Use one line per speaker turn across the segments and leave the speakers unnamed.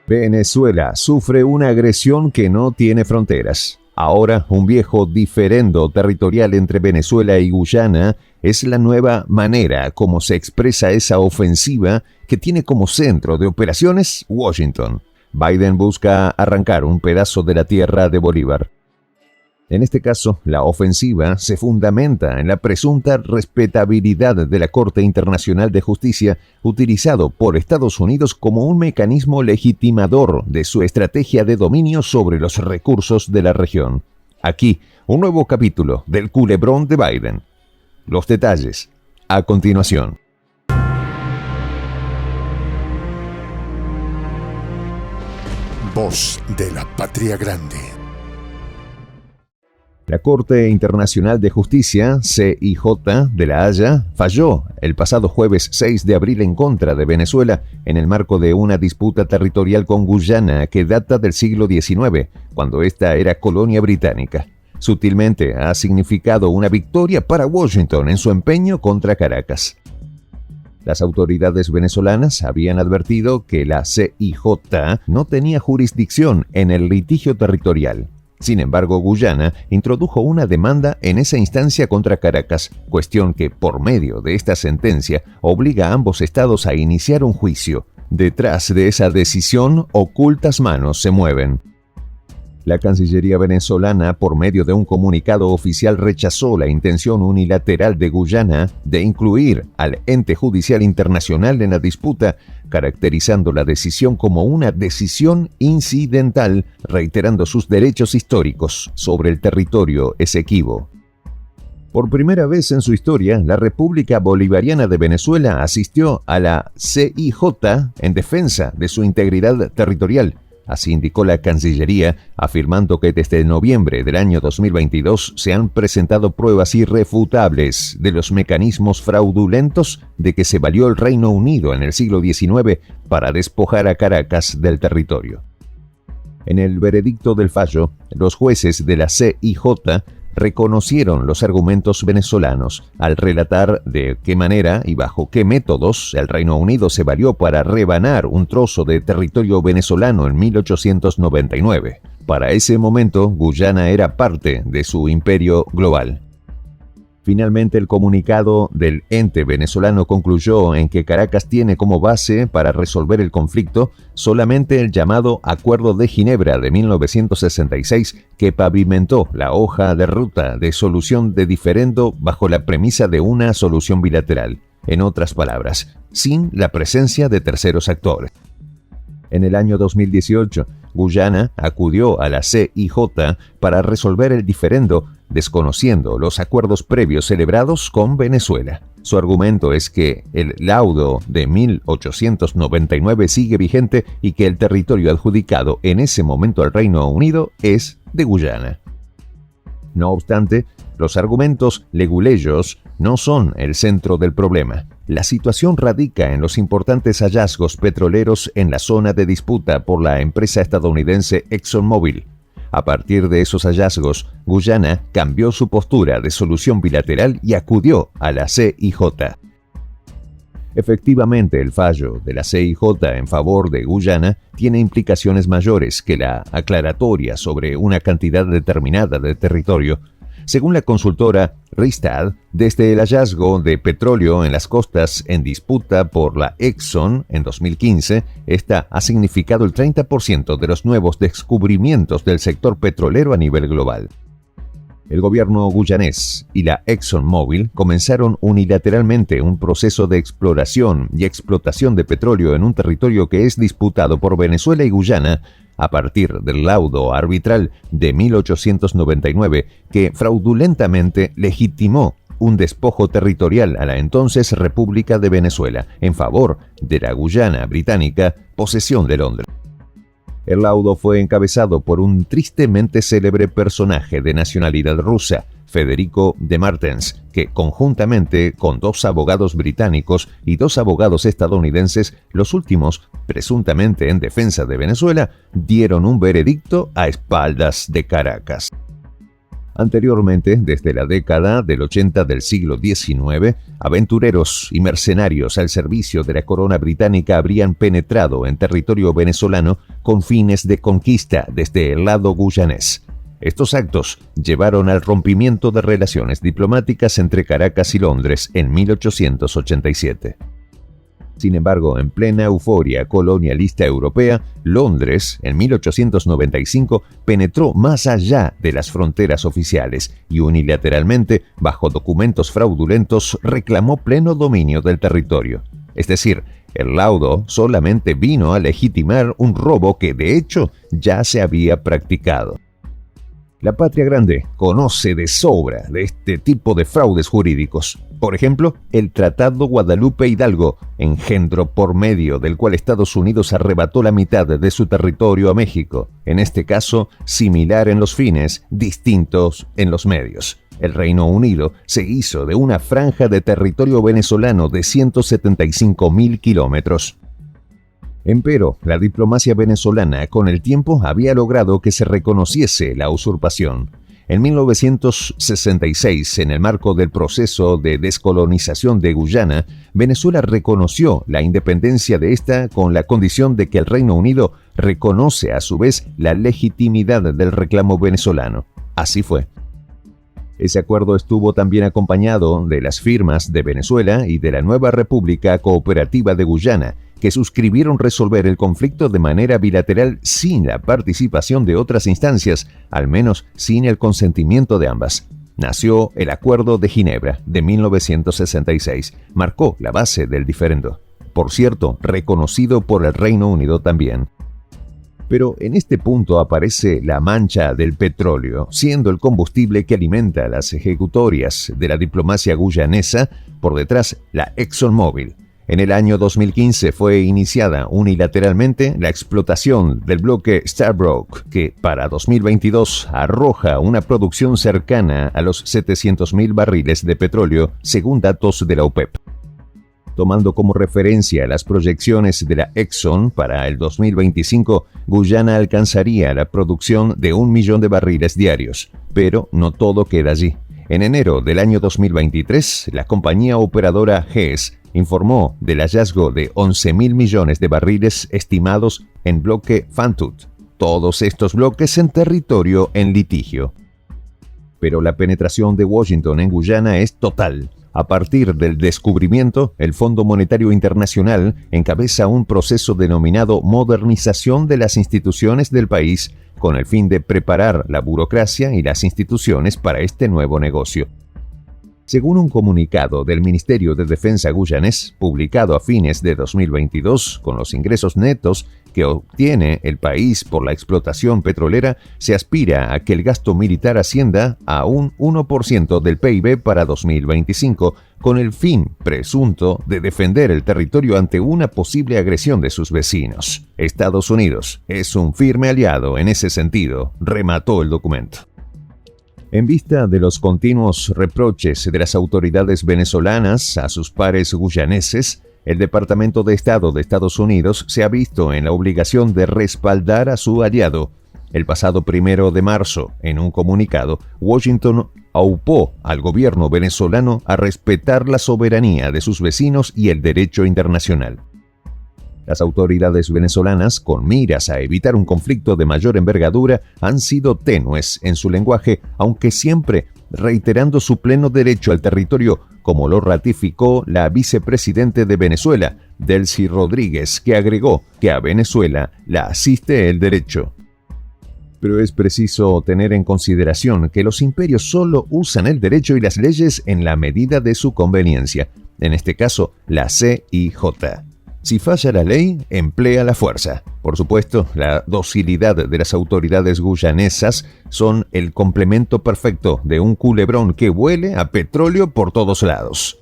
Venezuela sufre una agresión que no tiene fronteras. Ahora, un viejo diferendo territorial entre Venezuela y Guyana es la nueva manera como se expresa esa ofensiva que tiene como centro de operaciones Washington. Biden busca arrancar un pedazo de la tierra de Bolívar. En este caso, la ofensiva se fundamenta en la presunta respetabilidad de la Corte Internacional de Justicia, utilizado por Estados Unidos como un mecanismo legitimador de su estrategia de dominio sobre los recursos de la región. Aquí, un nuevo capítulo del culebrón de Biden. Los detalles, a continuación.
Voz de la Patria Grande.
La Corte Internacional de Justicia, CIJ, de La Haya, falló el pasado jueves 6 de abril en contra de Venezuela en el marco de una disputa territorial con Guyana que data del siglo XIX, cuando esta era colonia británica. Sutilmente ha significado una victoria para Washington en su empeño contra Caracas. Las autoridades venezolanas habían advertido que la CIJ no tenía jurisdicción en el litigio territorial. Sin embargo, Guyana introdujo una demanda en esa instancia contra Caracas, cuestión que, por medio de esta sentencia, obliga a ambos estados a iniciar un juicio. Detrás de esa decisión, ocultas manos se mueven. La Cancillería venezolana, por medio de un comunicado oficial, rechazó la intención unilateral de Guyana de incluir al ente judicial internacional en la disputa, caracterizando la decisión como una decisión incidental, reiterando sus derechos históricos sobre el territorio Esequibo. Por primera vez en su historia, la República Bolivariana de Venezuela asistió a la CIJ en defensa de su integridad territorial. Así indicó la Cancillería, afirmando que desde noviembre del año 2022 se han presentado pruebas irrefutables de los mecanismos fraudulentos de que se valió el Reino Unido en el siglo XIX para despojar a Caracas del territorio. En el veredicto del fallo, los jueces de la CIJ reconocieron los argumentos venezolanos al relatar de qué manera y bajo qué métodos el Reino Unido se valió para rebanar un trozo de territorio venezolano en 1899. Para ese momento, Guyana era parte de su imperio global. Finalmente, el comunicado del ente venezolano concluyó en que Caracas tiene como base para resolver el conflicto solamente el llamado Acuerdo de Ginebra de 1966, que pavimentó la hoja de ruta de solución de diferendo bajo la premisa de una solución bilateral. En otras palabras, sin la presencia de terceros actores. En el año 2018, Guyana acudió a la CIJ para resolver el diferendo, desconociendo los acuerdos previos celebrados con Venezuela. Su argumento es que el laudo de 1899 sigue vigente y que el territorio adjudicado en ese momento al Reino Unido es de Guyana. No obstante, los argumentos leguleyos no son el centro del problema. La situación radica en los importantes hallazgos petroleros en la zona de disputa por la empresa estadounidense ExxonMobil. A partir de esos hallazgos, Guyana cambió su postura de solución bilateral y acudió a la CIJ. Efectivamente, el fallo de la CIJ en favor de Guyana tiene implicaciones mayores que la aclaratoria sobre una cantidad determinada de territorio. Según la consultora Rystad, desde el hallazgo de petróleo en las costas en disputa por la Exxon en 2015, esta ha significado el 30% de los nuevos descubrimientos del sector petrolero a nivel global. El gobierno guyanés y la ExxonMobil comenzaron unilateralmente un proceso de exploración y explotación de petróleo en un territorio que es disputado por Venezuela y Guyana a partir del laudo arbitral de 1899 que fraudulentamente legitimó un despojo territorial a la entonces República de Venezuela en favor de la Guyana británica, posesión de Londres. El laudo fue encabezado por un tristemente célebre personaje de nacionalidad rusa, Federico de Martens, que conjuntamente con 2 abogados británicos y 2 abogados estadounidenses, los últimos, presuntamente en defensa de Venezuela, dieron un veredicto a espaldas de Caracas. Anteriormente, desde la década del 80 del siglo XIX, aventureros y mercenarios al servicio de la corona británica habrían penetrado en territorio venezolano con fines de conquista desde el lado guyanés. Estos actos llevaron al rompimiento de relaciones diplomáticas entre Caracas y Londres en 1887. Sin embargo, en plena euforia colonialista europea, Londres, en 1895, penetró más allá de las fronteras oficiales y unilateralmente, bajo documentos fraudulentos, reclamó pleno dominio del territorio. Es decir, el laudo solamente vino a legitimar un robo que, de hecho, ya se había practicado. La Patria Grande conoce de sobra de este tipo de fraudes jurídicos. Por ejemplo, el Tratado Guadalupe Hidalgo, engendro por medio del cual Estados Unidos arrebató la mitad de su territorio a México. En este caso, similar en los fines, distintos en los medios. El Reino Unido se hizo de una franja de territorio venezolano de 175.000 kilómetros. Empero, la diplomacia venezolana con el tiempo había logrado que se reconociese la usurpación. En 1966, en el marco del proceso de descolonización de Guyana, Venezuela reconoció la independencia de esta con la condición de que el Reino Unido reconoce a su vez la legitimidad del reclamo venezolano. Así fue. Ese acuerdo estuvo también acompañado de las firmas de Venezuela y de la nueva República Cooperativa de Guyana, que suscribieron resolver el conflicto de manera bilateral sin la participación de otras instancias, al menos sin el consentimiento de ambas. Nació el Acuerdo de Ginebra de 1966, marcó la base del diferendo. Por cierto, reconocido por el Reino Unido también. Pero en este punto aparece la mancha del petróleo, siendo el combustible que alimenta las ejecutorias de la diplomacia guyanesa, por detrás la ExxonMobil. En el año 2015 fue iniciada unilateralmente la explotación del bloque Stabroek, que para 2022 arroja una producción cercana a los 700.000 barriles de petróleo, según datos de la OPEP. Tomando como referencia las proyecciones de la Exxon para el 2025, Guyana alcanzaría la producción de 1 millón de barriles diarios, pero no todo queda allí. En enero del año 2023, la compañía operadora GES informó del hallazgo de 11.000 millones de barriles estimados en bloque Fantut, todos estos bloques en territorio en litigio. Pero la penetración de Washington en Guyana es total. A partir del descubrimiento, el Fondo Monetario Internacional encabeza un proceso denominado modernización de las instituciones del país, con el fin de preparar la burocracia y las instituciones para este nuevo negocio. Según un comunicado del Ministerio de Defensa guyanés, publicado a fines de 2022, con los ingresos netos que obtiene el país por la explotación petrolera, se aspira a que el gasto militar ascienda a un 1% del PIB para 2025, con el fin presunto de defender el territorio ante una posible agresión de sus vecinos. Estados Unidos es un firme aliado en ese sentido, remató el documento. En vista de los continuos reproches de las autoridades venezolanas a sus pares guyaneses, el Departamento de Estado de Estados Unidos se ha visto en la obligación de respaldar a su aliado. El pasado 1 de marzo, en un comunicado, Washington aupó al gobierno venezolano a respetar la soberanía de sus vecinos y el derecho internacional. Las autoridades venezolanas, con miras a evitar un conflicto de mayor envergadura, han sido tenues en su lenguaje, aunque siempre reiterando su pleno derecho al territorio, como lo ratificó la vicepresidente de Venezuela, Delcy Rodríguez, que agregó que a Venezuela la asiste el derecho. Pero es preciso tener en consideración que los imperios solo usan el derecho y las leyes en la medida de su conveniencia, en este caso la CIJ. Si falla la ley, emplea la fuerza. Por supuesto, la docilidad de las autoridades guyanesas son el complemento perfecto de un culebrón que huele a petróleo por todos lados.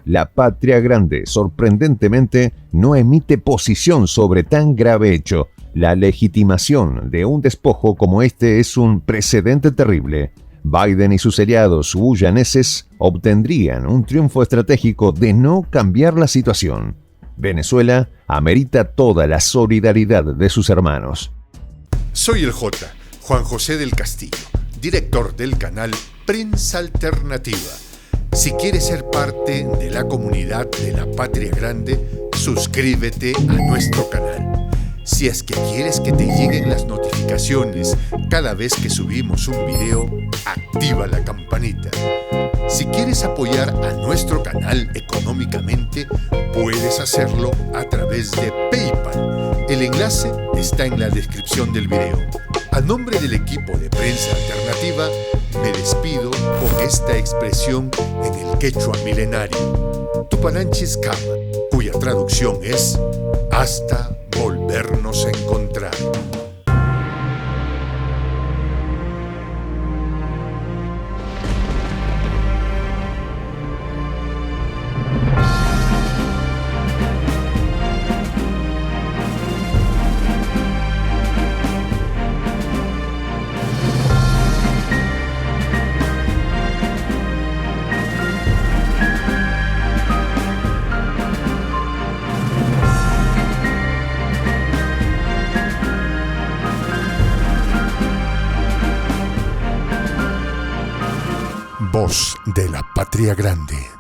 La Patria Grande, sorprendentemente, no emite posición sobre tan grave hecho. La legitimación de un despojo como este es un precedente terrible. Biden y sus aliados guyaneses obtendrían un triunfo estratégico de no cambiar la situación. Venezuela amerita toda la solidaridad de sus hermanos.
Soy el J, Juan José del Castillo. director del canal Prensa Alternativa. Si quieres ser parte de la comunidad de la Patria Grande, suscríbete a nuestro canal. Si es que quieres que te lleguen las notificaciones cada vez que subimos un video, activa la campanita. Si quieres apoyar a nuestro canal económicamente, puedes hacerlo a través de PayPal. El enlace está en la descripción del video. A nombre del equipo de Prensa Alternativa, me despido con esta expresión en el quechua milenario, Tupananchis Kama, cuya traducción es hasta volvernos a encontrar. Voz de la Patria Grande.